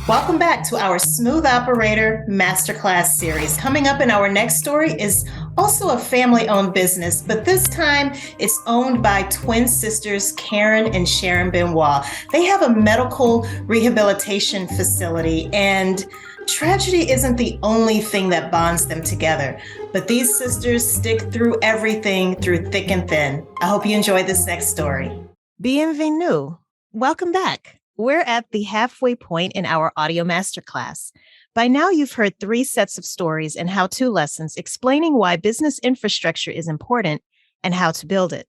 Welcome back to our Smooth Operator Masterclass series. Coming up in our next story is also a family-owned business, but this time it's owned by twin sisters Karen and Sharen Benoit. They have a medical rehabilitation facility, and tragedy isn't the only thing that bonds them together, but these sisters stick through everything, through thick and thin. I hope you enjoy this next story. Bienvenue. Welcome back. We're at the halfway point in our audio masterclass. By now, you've heard 3 sets of stories and how-to lessons explaining why business infrastructure is important and how to build it.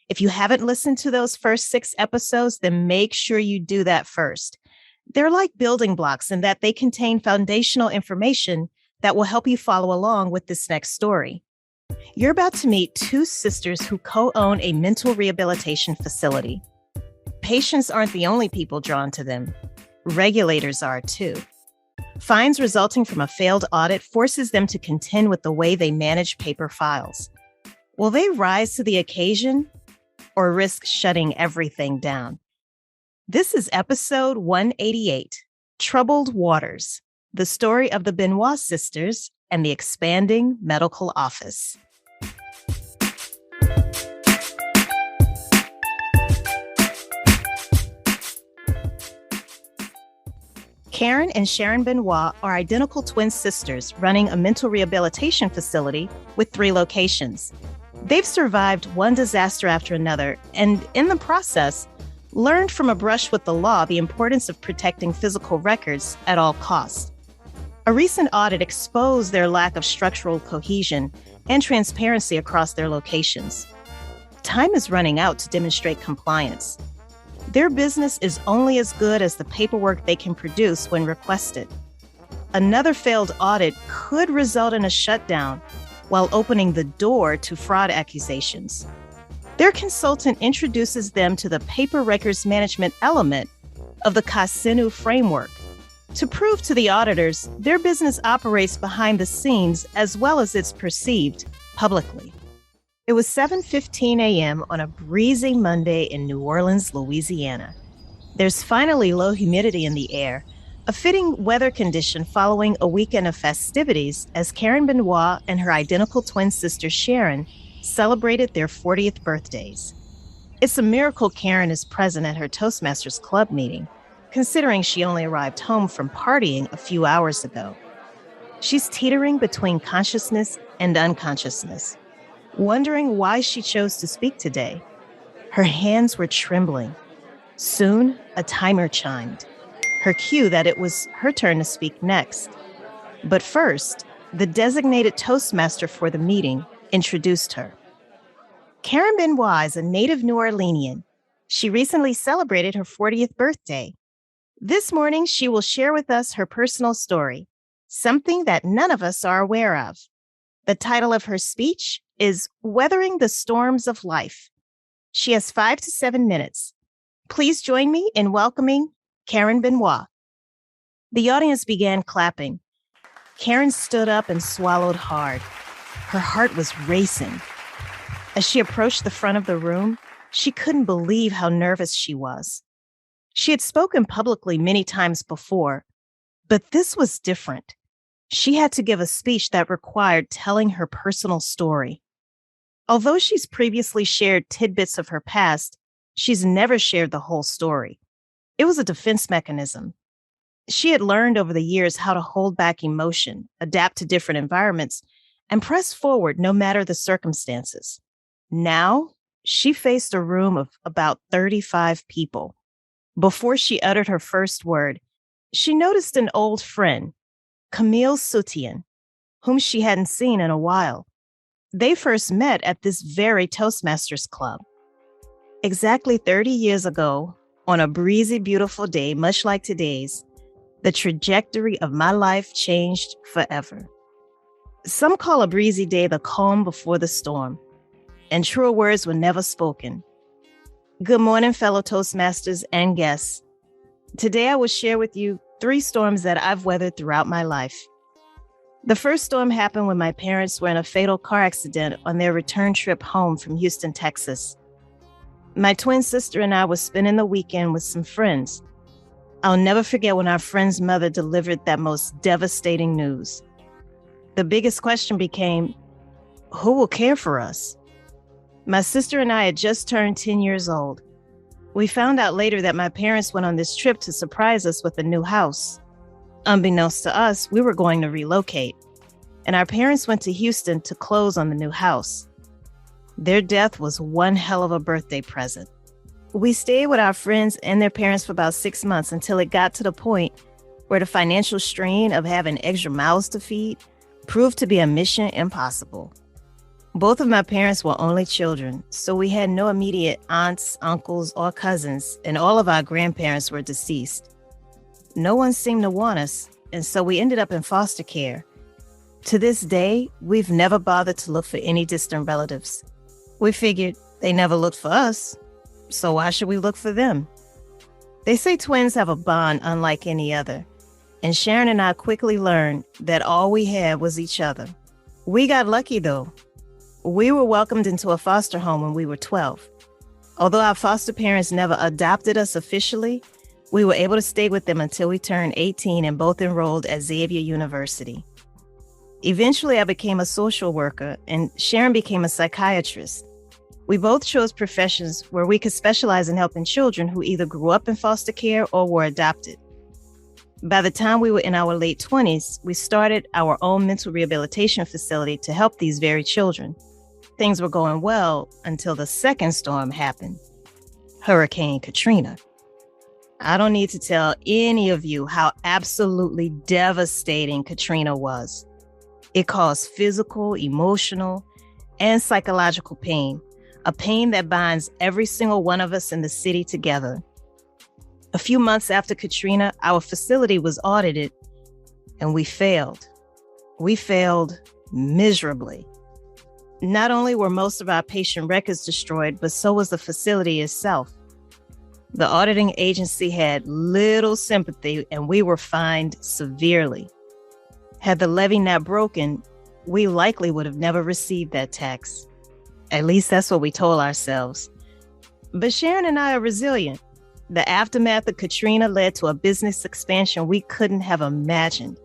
If you haven't listened to those first 6 episodes, then make sure you do that first. They're like building blocks in that they contain foundational information that will help you follow along with this next story. You're about to meet 2 sisters who co-own a mental rehabilitation facility. Patients aren't the only people drawn to them. Regulators are too. Fines resulting from a failed audit forces them to contend with the way they manage paper files. Will they rise to the occasion or risk shutting everything down? This is episode 188, Troubled Waters, the story of the Benoit sisters and the expanding medical office. Karen and Sharen Benoit are identical twin sisters running a mental rehabilitation facility with 3 locations. They've survived one disaster after another, and in the process, learned from a brush with the law the importance of protecting physical records at all costs. A recent audit exposed their lack of structural cohesion and transparency across their locations. Time is running out to demonstrate compliance. Their business is only as good as the paperwork they can produce when requested. Another failed audit could result in a shutdown while opening the door to fraud accusations. Their consultant introduces them to the paper records management element of the Kasennu framework to prove to the auditors their business operates behind the scenes as well as it's perceived publicly. It was 7:15 a.m. on a breezy Monday in New Orleans, Louisiana. There's finally low humidity in the air, a fitting weather condition following a weekend of festivities as Sharen Benoit and her identical twin sister Sharen celebrated their 40th birthdays. It's a miracle Karen is present at her Toastmasters Club meeting, considering she only arrived home from partying a few hours ago. She's teetering between consciousness and unconsciousness, wondering why she chose to speak today. Her hands were trembling. Soon, a timer chimed, her cue that it was her turn to speak next. But first, the designated Toastmaster for the meeting introduced her. Sharen Benoit is a native New Orleanian. She recently celebrated her 40th birthday. This morning, she will share with us her personal story, something that none of us are aware of. The title of her speech is Weathering the Storms of Life. She has 5 to 7 minutes. Please join me in welcoming Sharen Benoit. The audience began clapping. Karen stood up and swallowed hard. Her heart was racing. As she approached the front of the room, she couldn't believe how nervous she was. She had spoken publicly many times before, but this was different. She had to give a speech that required telling her personal story. Although she's previously shared tidbits of her past, she's never shared the whole story. It was a defense mechanism. She had learned over the years how to hold back emotion, adapt to different environments, and press forward no matter the circumstances. Now, she faced a room of about 35 people. Before she uttered her first word, she noticed an old friend, Camille Soutien, whom she hadn't seen in a while. They first met at this very Toastmasters Club. Exactly 30 years ago, on a breezy, beautiful day, much like today's, the trajectory of my life changed forever. Some call a breezy day the calm before the storm, and truer words were never spoken. Good morning, fellow Toastmasters and guests. Today I will share with you 3 storms that I've weathered throughout my life. The first storm happened when my parents were in a fatal car accident on their return trip home from Houston, Texas. My twin sister and I were spending the weekend with some friends. I'll never forget when our friend's mother delivered that most devastating news. The biggest question became, who will care for us? My sister and I had just turned 10 years old. We found out later that my parents went on this trip to surprise us with a new house. Unbeknownst to us, we were going to relocate, and our parents went to Houston to close on the new house. Their death was one hell of a birthday present. We stayed with our friends and their parents for about 6 months until it got to the point where the financial strain of having extra mouths to feed proved to be a mission impossible. Both of my parents were only children, so we had no immediate aunts, uncles, or cousins, and all of our grandparents were deceased. No one seemed to want us, and so we ended up in foster care. To this day, we've never bothered to look for any distant relatives. We figured they never looked for us, so why should we look for them? They say twins have a bond unlike any other, and Sharen and I quickly learned that all we had was each other. We got lucky, though. We were welcomed into a foster home when we were 12. Although our foster parents never adopted us officially, we were able to stay with them until we turned 18 and both enrolled at Xavier University. Eventually, I became a social worker, and Sharen became a psychiatrist. We both chose professions where we could specialize in helping children who either grew up in foster care or were adopted. By the time we were in our late 20s, we started our own mental rehabilitation facility to help these very children. Things were going well until the second storm happened, Hurricane Katrina. I don't need to tell any of you how absolutely devastating Katrina was. It caused physical, emotional, and psychological pain, a pain that binds every single one of us in the city together. A few months after Katrina, our facility was audited, and we failed. We failed miserably. Not only were most of our patient records destroyed, but so was the facility itself. The auditing agency had little sympathy, and we were fined severely. Had the levy not broken, we likely would have never received that tax. At least that's what we told ourselves. But Sharen and I are resilient. The aftermath of Katrina led to a business expansion we couldn't have imagined.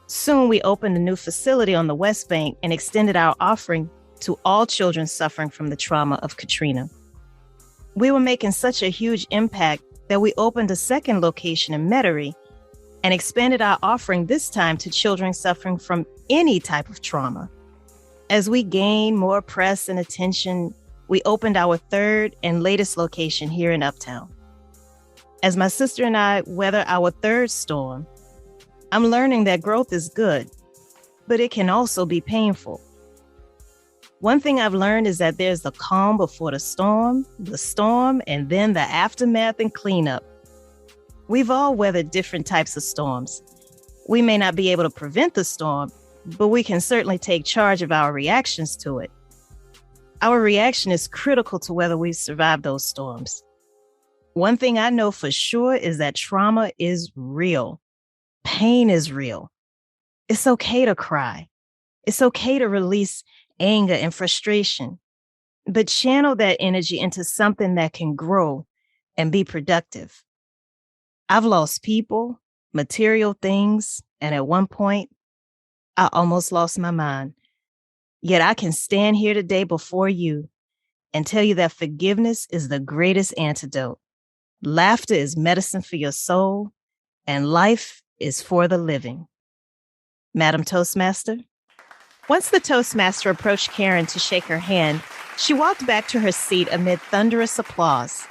Soon we opened a new facility on the West Bank and extended our offering to all children suffering from the trauma of Katrina. We were making such a huge impact that we opened a second location in Metairie and expanded our offering this time to children suffering from any type of trauma. As we gained more press and attention, we opened our third and latest location here in Uptown. As my sister and I weather our third storm, I'm learning that growth is good, but it can also be painful. One thing I've learned is that there's the calm before the storm, and then the aftermath and cleanup. We've all weathered different types of storms. We may not be able to prevent the storm, but we can certainly take charge of our reactions to it. Our reaction is critical to whether we survive those storms. One thing I know for sure is that trauma is real. Pain is real. It's okay to cry. It's okay to release anger and frustration, but channel that energy into something that can grow and be productive. I've lost people, material things, and at one point, I almost lost my mind. Yet I can stand here today before you and tell you that forgiveness is the greatest antidote. Laughter is medicine for your soul, and life is for the living. Madam Toastmaster? Once the Toastmaster approached Karen to shake her hand, she walked back to her seat amid thunderous applause.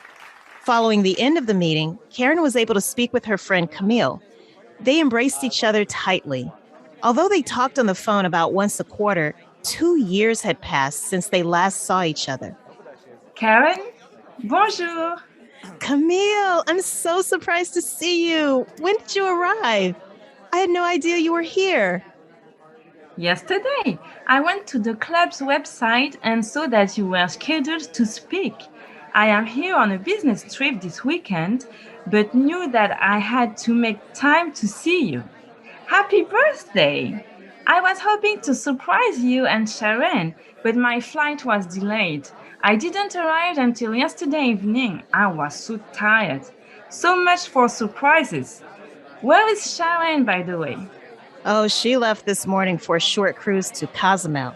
Following the end of the meeting, Karen was able to speak with her friend Camille. They embraced each other tightly. Although they talked on the phone about once a quarter, 2 years had passed since they last saw each other. Karen, bonjour. Camille, I'm so surprised to see you. When did you arrive? I had no idea you were here. Yesterday, I went to the club's website and saw that you were scheduled to speak. I am here on a business trip this weekend, but knew that I had to make time to see you. Happy birthday! I was hoping to surprise you and Sharen, but my flight was delayed. I didn't arrive until yesterday evening. I was so tired. So much for surprises. Where is Sharen, by the way? Oh, she left this morning for a short cruise to Cozumel.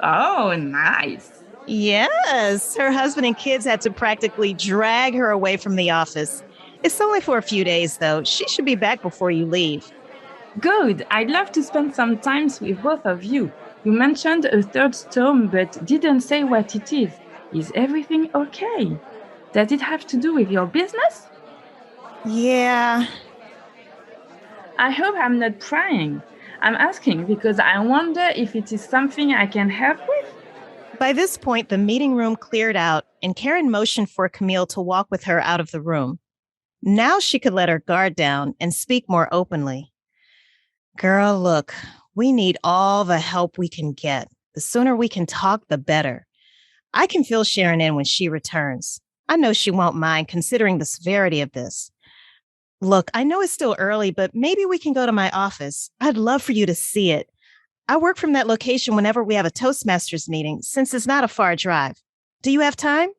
Oh, nice. Yes, her husband and kids had to practically drag her away from the office. It's only for a few days, though. She should be back before you leave. Good. I'd love to spend some time with both of you. You mentioned a third storm, but didn't say what it is. Is everything okay? Does it have to do with your business? Yeah. I hope I'm not prying. I'm asking because I wonder if it is something I can help with. By this point, the meeting room cleared out, and Karen motioned for Camille to walk with her out of the room. Now she could let her guard down and speak more openly. Girl, look, we need all the help we can get. The sooner we can talk, the better. I can fill Sharen in when she returns. I know she won't mind considering the severity of this. Look, I know it's still early, but maybe we can go to my office. I'd love for you to see it. I work from that location whenever we have a Toastmasters meeting, since it's not a far drive. Do you have time?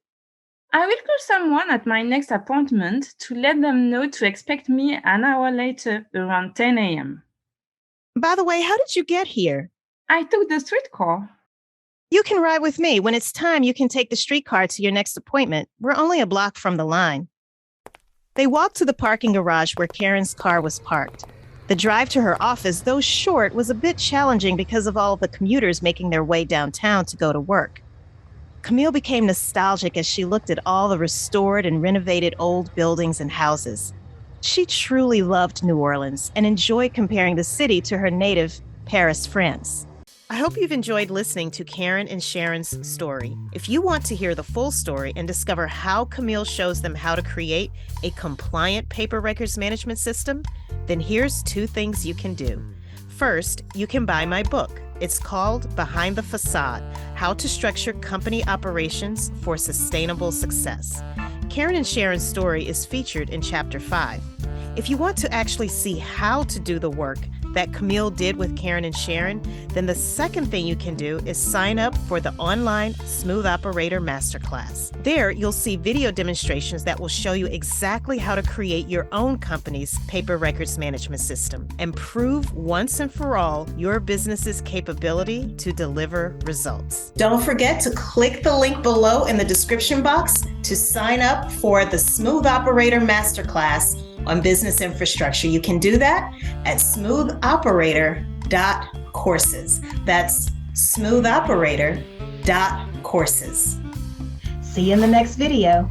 I will call someone at my next appointment to let them know to expect me an hour later around 10 a.m. By the way, how did you get here? I took the streetcar. You can ride with me. When it's time, you can take the streetcar to your next appointment. We're only a block from the line. They walked to the parking garage where Karen's car was parked. The drive to her office, though short, was a bit challenging because of all the commuters making their way downtown to go to work. Camille became nostalgic as she looked at all the restored and renovated old buildings and houses. She truly loved New Orleans and enjoyed comparing the city to her native Paris, France. I hope you've enjoyed listening to Karen and Sharen's story. If you want to hear the full story and discover how Camille shows them how to create a compliant paper records management system, then here's 2 things you can do. First, you can buy my book. It's called Behind the Facade: How to Structure Company Operations for Sustainable Success. Karen and Sharen's story is featured in Chapter 5. If you want to actually see how to do the work that Camille did with Karen and Sharen, then the second thing you can do is sign up for the online Smooth Operator Masterclass. There, you'll see video demonstrations that will show you exactly how to create your own company's paper records management system and prove once and for all your business's capability to deliver results. Don't forget to click the link below in the description box to sign up for the Smooth Operator Masterclass on business infrastructure. You can do that at smoothoperator.courses. That's smoothoperator.courses. See you in the next video.